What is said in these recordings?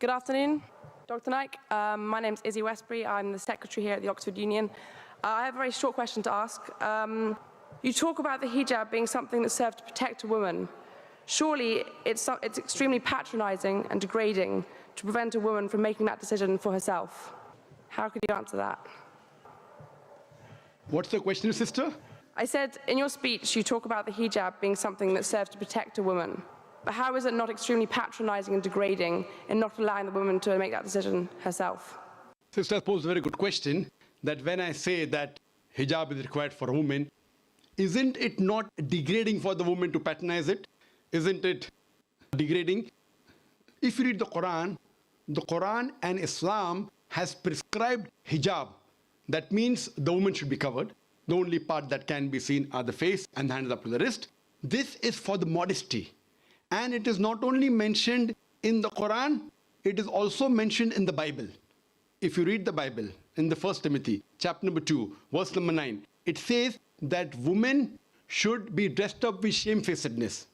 Good afternoon, Dr. Naik. My name's Izzy Westbury. I'm the secretary here at the Oxford Union. I have a very short question to ask. You talk about the hijab being something that serves to protect a woman. Surely it's extremely patronizing and degrading to prevent a woman from making that decision for herself. How could you answer that? What's the question, sister? I said, in your speech, you talk about the hijab being something that serves to protect a woman. But how is it not extremely patronizing and degrading in not allowing the woman to make that decision herself? Sister posed a very good question, that when I say that hijab is required for a woman, isn't it not degrading for the woman to patronize it? Isn't it degrading? If you read the Quran and Islam has prescribed hijab. That means the woman should be covered. The only part that can be seen are the face and the hands up to the wrist. This is for the modesty. And it is not only mentioned in the Quran, it is also mentioned in the Bible. If you read the Bible in the 1 Timothy, chapter number 2, verse number 9, it says that women should be dressed up with shamefacedness.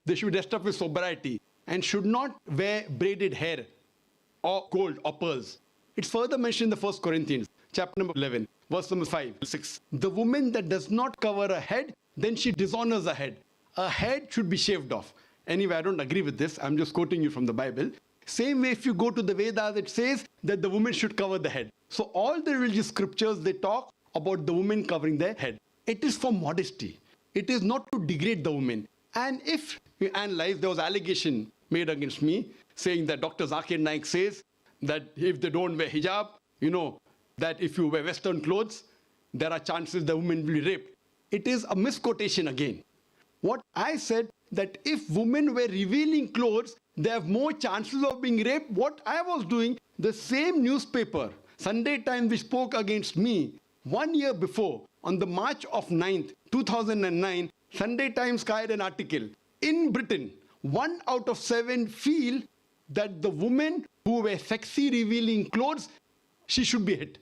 They should be dressed up with sobriety and should not wear braided hair or gold or pearls. It's further mentioned in the 1 Corinthians, chapter number 11, verse number 5, 6. The woman that does not cover her head, then she dishonors her head. Her head should be shaved off. Anyway, I don't agree with this. I'm just quoting you from the Bible. Same way, if you go to the Vedas, it says that the woman should cover the head. So all the religious scriptures, they talk about the woman covering their head. It is for modesty. It is not to degrade the woman. And if you analyze, there was allegation made against me saying that Dr. Zakir Naik says that if they don't wear hijab, that if you wear Western clothes, there are chances the woman will be raped. It is a misquotation again. What I said, that if women wear revealing clothes, they have more chances of being raped. What I was doing, the same newspaper, Sunday Times, which spoke against me 1 year before, on the March of 9th, 2009, Sunday Times carried an article. In Britain, 1 out of 7 feel that the women who wear sexy revealing clothes, she should be hit.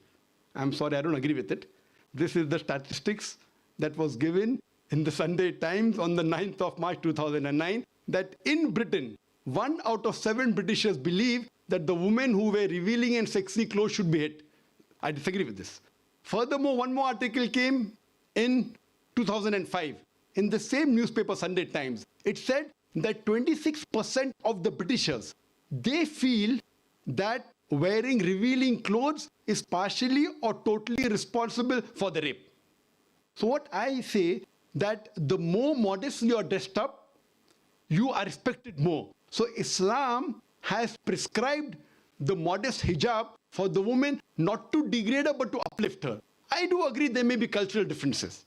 I'm sorry, I don't agree with it. This is the statistics that was given in the Sunday Times on the 9th of March 2009, that in Britain, 1 out of 7 Britishers believe that the women who wear revealing and sexy clothes should be hit. I disagree with this. Furthermore, one more article came in 2005 in the same newspaper, Sunday Times. It said that 26% of the Britishers, they feel that wearing revealing clothes is partially or totally responsible for the rape. So what I say, that the more modestly you are dressed up, you are respected more. So Islam has prescribed the modest hijab for the woman, not to degrade her but to uplift her. I do agree there may be cultural differences.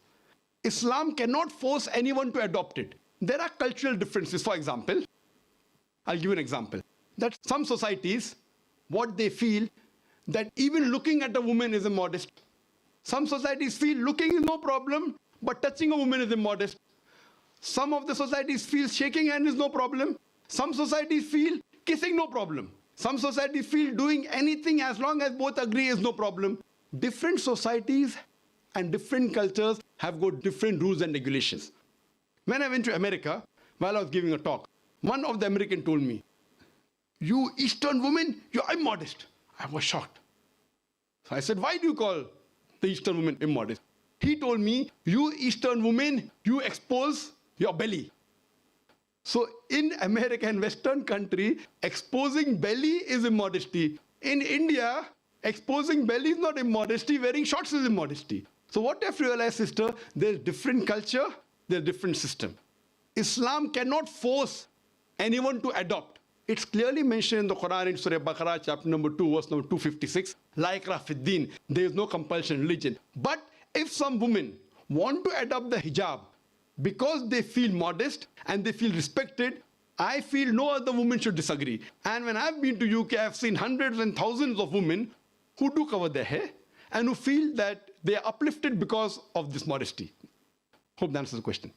Islam cannot force anyone to adopt it. There are cultural differences. For example, I'll give you an example. That some societies, what they feel, that even looking at a woman is immodest. Some societies feel looking is no problem, but touching a woman is immodest. Some of the societies feel shaking hand is no problem. Some societies feel kissing no problem. Some societies feel doing anything as long as both agree is no problem. Different societies and different cultures have got different rules and regulations. When I went to America, while I was giving a talk, one of the Americans told me, "You Eastern women, you're immodest." I was shocked. So I said, "Why do you call the Eastern woman immodest?" He told me, "You Eastern women, you expose your belly." So in America and Western country, exposing belly is immodesty. In India, exposing belly is not immodesty, wearing shorts is immodesty. So what you have to realize, sister, there's different culture, there's different system. Islam cannot force anyone to adopt. It's clearly mentioned in the Quran in Surah Baqarah, chapter number 2, verse number 256, La ikrah fid din, there is no compulsion in religion. But if some women want to adopt the hijab because they feel modest and they feel respected, I feel no other woman should disagree. And when I've been to UK, I've seen hundreds and thousands of women who do cover their hair and who feel that they are uplifted because of this modesty. Hope that answers the question.